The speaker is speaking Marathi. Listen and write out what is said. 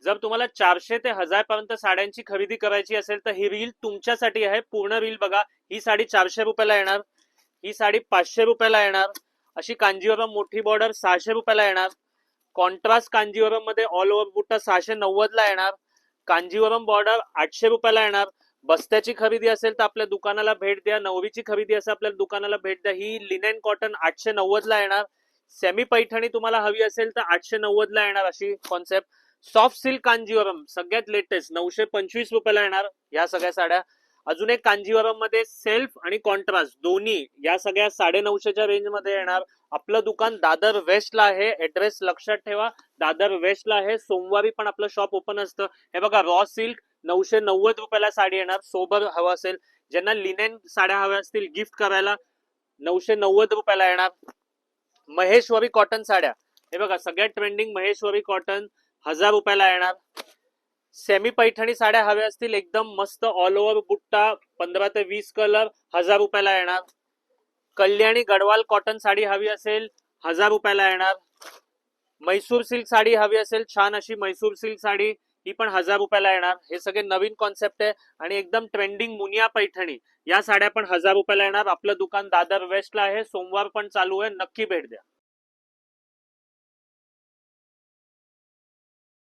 जर तुम्हाला 400 ते 1000 पर्यंत साड्यांची खरेदी करायची असेल तर ही रील तुमच्यासाठी आहे. पूर्ण रील बघा. ही साडी 400 रुपयाला येणार, ही साडी 500 रुपयाला येणार, अशी कांजीवरम मोठी बॉर्डर 600 रुपयाला येणार, कॉन्ट्रास्ट कांजीवरम मध्ये ऑल ओव्हर बुट्टा 690 ला येणार, कांजीवरम बॉर्डर 800 रुपयाला येणार. बस्त्याची खरेदी असेल तर आपल्या दुकानाला भेट द्या. नवरीची खरेदी असेल आपल्या दुकानाला भेट द्या. ही लिनेन कॉटन 890 ला येणार. सेमी पैठणी तुम्हाला हवी असेल तर 890 ला येणार अशी कॉन्सेप्ट. सॉफ्ट सिल्क कांजीवरम सगळ्यात लेटेस्ट 925 रुपयाला येणार या सगळ्या साड्या. अजून एक कांजीवरम मध्ये सेल्फ आणि कॉन्ट्रास्ट दोन्ही या सगळ्या 950च्या रेंज मध्ये येणार. आपलं दुकान दादर वेस्टला आहे. ऍड्रेस लक्षात ठेवा, दादर वेस्टला आहे. सोमवारी पण आपलं शॉप ओपन असतं. हे बघा, रॉ सिल्क 990 रुपयाला साडी येणार. सोबर हवं असेल, ज्यांना लिनेन साड्या हव्या असतील गिफ्ट करायला, 990 रुपयाला येणार. महेश्वरी कॉटन साड्या, हे बघा सगळ्यात ट्रेंडिंग महेश्वरी कॉटन 1000 रुपयाला येणार. सेमी पैठणी साड्या हव्या असतील एकदम मस्त ऑल ओव्हर बुट्टा 15 ते 20 कलर 1000 रुपयाला येणार. कल्याणी गडवाल कॉटन साडी हवी असेल 1000 रुपयाला येणार. मैसूर सिल्क साडी हवी असेल छान अशी मैसूर सिल्क साडी, ही पण 1000 रुपयाला येणार. हे सगळे नवीन कॉन्सेप्ट आहे. आणि एकदम ट्रेंडिंग मुनिया पैठणी या साड्या पण 1000 रुपयाला येणार. आपलं दुकान दादर वेस्टला आहे. सोमवार पण चालू आहे, नक्की भेट द्या.